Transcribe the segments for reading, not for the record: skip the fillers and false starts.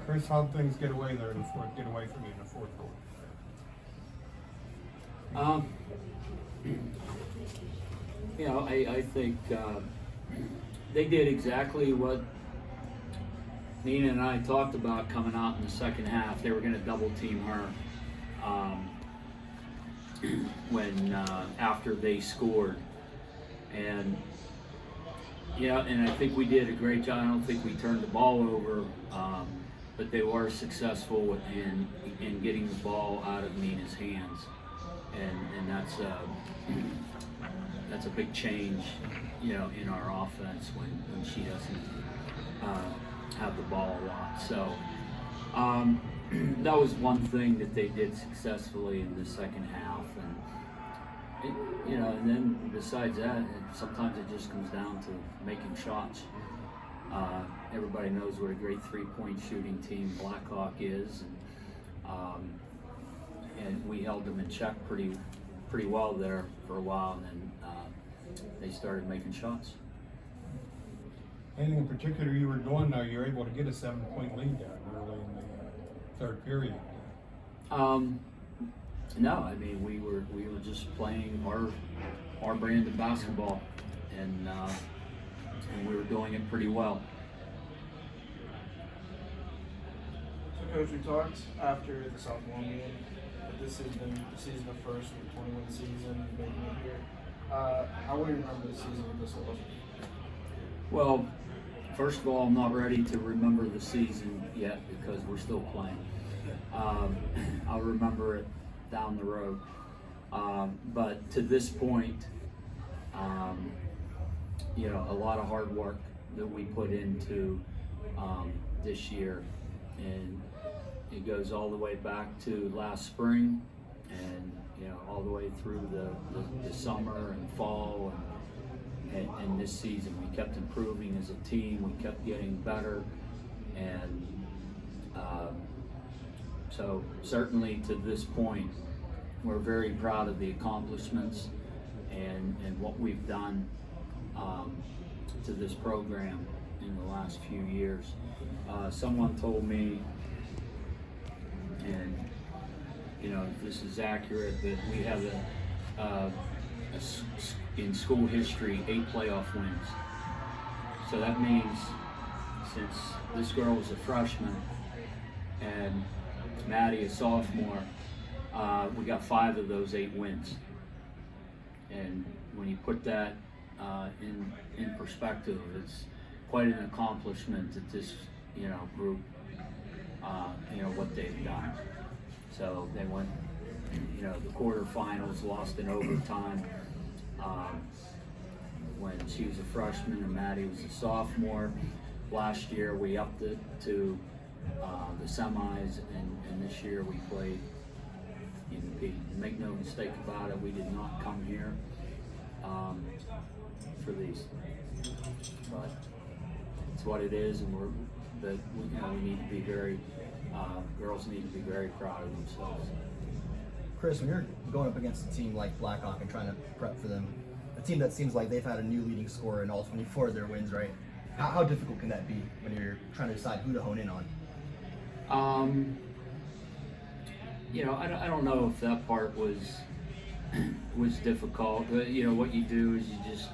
Chris, how'd things get away there in the fourth? Get away from you in the fourth quarter? I think they did exactly what Nina and I talked about coming out in the second half. They were going to double team her when after they scored, and and I think we did a great job. I don't think we turned the ball over, but they were successful in getting the ball out of Nina's hands, and that's a big change, in our offense when she doesn't have the ball a lot. So that was one thing that they did successfully in the second half, and then besides that, sometimes it just comes down to making shots. Everybody knows what a great three-point shooting team Blackhawk is, and we held them in check pretty well there for a while, and then they started making shots. Anything in particular you were doing? Now you're able to get a 7-point lead there early in the third period. No, I mean we were just playing our brand of basketball, and we were doing it pretty well. So, Coach, we talked after the sophomore meeting that this has been the season of first with the 21 season, making it here. How will you remember the season with this one? Well, first of all, I'm not ready to remember the season yet because we're still playing. I'll remember it down the road. But to this point, a lot of hard work that we put into this year, and it goes all the way back to last spring, and all the way through the summer and fall and this season. We kept improving as a team. We kept getting better, and so certainly to this point, we're very proud of the accomplishments and what we've done to this program in the last few years. Someone told me, and if this is accurate, that we have in school history 8 playoff wins. So that means since this girl was a freshman and Maddie a sophomore, we got 5 of those 8 wins. And when you put that in perspective, it's quite an accomplishment that this group what they've done. So they went the quarterfinals, lost in overtime when she was a freshman and Maddie was a sophomore. Last year we upped it to the semis, and this year we played in Pete. Make no mistake about it, we did not come here for these, but it's what it is, and we need to be very girls need to be very proud of themselves. Chris, when you're going up against a team like Blackhawk and trying to prep for them, a team that seems like they've had a new leading scorer in all 24 of their wins, right? How difficult can that be when you're trying to decide who to hone in on? I don't know if that part was difficult, but what you do is you just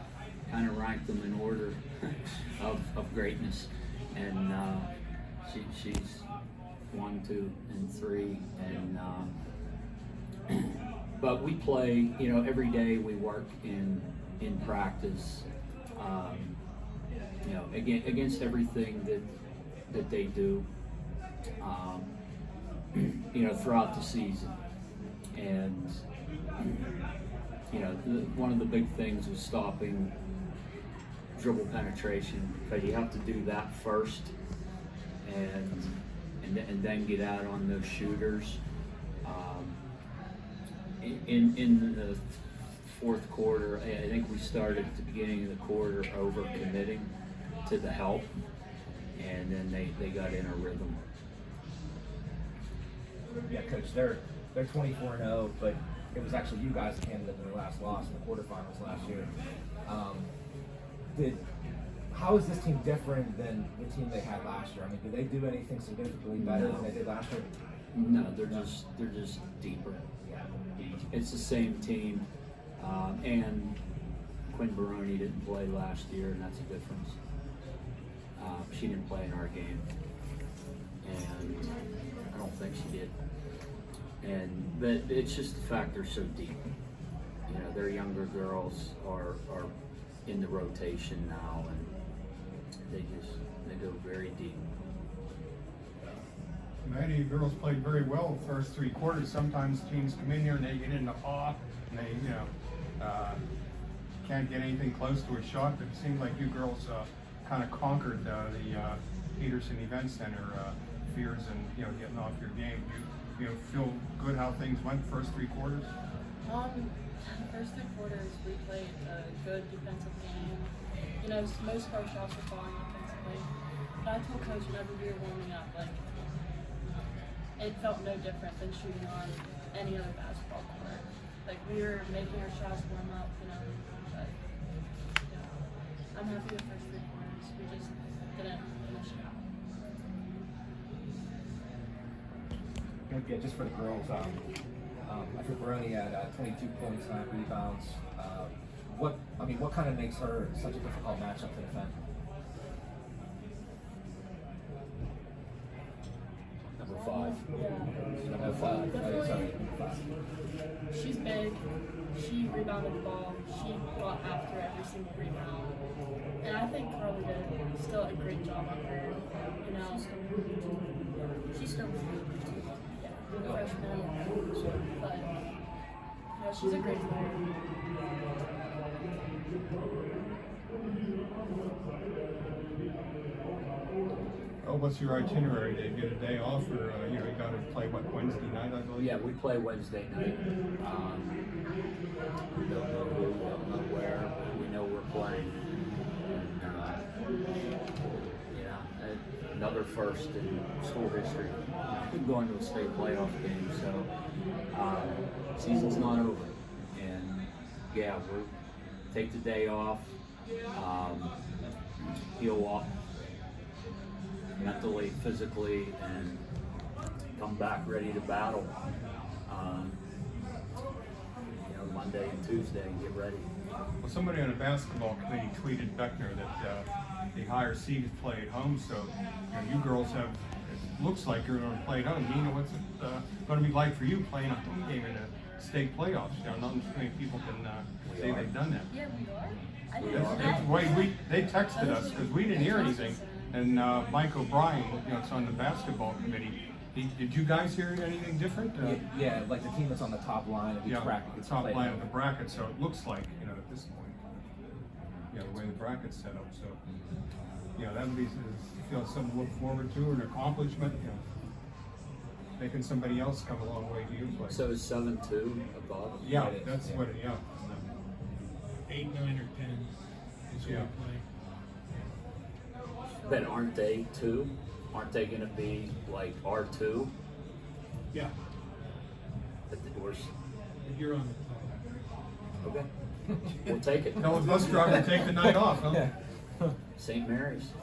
kind of rank them in order of greatness, and she's 1, 2, and 3, and but we play, every day we work in practice, against everything that they do, throughout the season. And, one of the big things was stopping dribble penetration, because you have to do that first and then get out on those shooters. In the fourth quarter, I think we started at the beginning of the quarter over committing to the help, and then they got in a rhythm. Yeah, Coach, they're 24-0, but it was actually you guys that handed them their last loss in the quarterfinals last year. how is this team different than the team they had last year? I mean, do they do anything significantly better than they did last year? No, they're just deeper. It's the same team, and Quinn Baroni didn't play last year, and that's a difference. She didn't play in our game, and I don't think she did. But it's just the fact they're so deep. You know, their younger girls are in the rotation now, and they go very deep. Maddie, you girls played very well the first 3 quarters. Sometimes teams come in here and they get in the paw and they, can't get anything close to a shot. But it seemed like you girls kind of conquered the Petersen Events Center fears and getting off your game. You feel good how things went the first 3 quarters? The first 3 quarters we played a good defensive game. Most of our shots were falling offensively. But I told Coach whenever we were warming up, it felt no different than shooting on any other basketball court. We were making our shots warm up, but I'm happy with the first 3 quarters. We just didn't finish it out. Yeah, just for the girls, I think Baroni had 22 points, 9 rebounds. What kind of makes her such a difficult matchup to defend? Number 5. Yeah. Number 5. Definitely. Sorry, number 5. She's big. She rebounded the ball. She got after every single rebound. And I think Carly did still a great job on her. She's still freshman. But she's a great player. Oh, what's your itinerary? Do you get a day off, or you got to play Wednesday night, I believe? Yeah, we play Wednesday night. We don't know who, we don't know where, but we know we're playing. And, another first in school history. Going to a state playoff game, so season's not over. And yeah, we'll take the day off, heal up mentally, physically, and come back ready to battle. Monday and Tuesday, and get ready. Well, somebody on the basketball committee tweeted Beckner that the higher seeds play at home, so you girls have, it looks like you're going to play at home. Nina, what's it going to be like for you playing a home game in a state playoffs? Not too many people can say they've done that. Yeah, we are. I We didn't are. know that. They texted us because we didn't hear anything, and Mike O'Brien, it's on the basketball committee. Did you guys hear anything different? Yeah, like the team that's on the top line of each bracket gets top played. line of the bracket, so it looks like, at this point, the way the bracket's set up, so, that would be, something to look forward to, an accomplishment, making somebody else come a long way to your place. So is 7-2 above? Yeah, it is, that's yeah. what, 8, 9, or 10 is what Yeah. we play. But aren't they 2? Aren't they going to be like R2? Yeah, At the doors? but you're on the top. Okay. We'll take it. Tell the bus driver to take the night off, huh? Yeah. St. Mary's.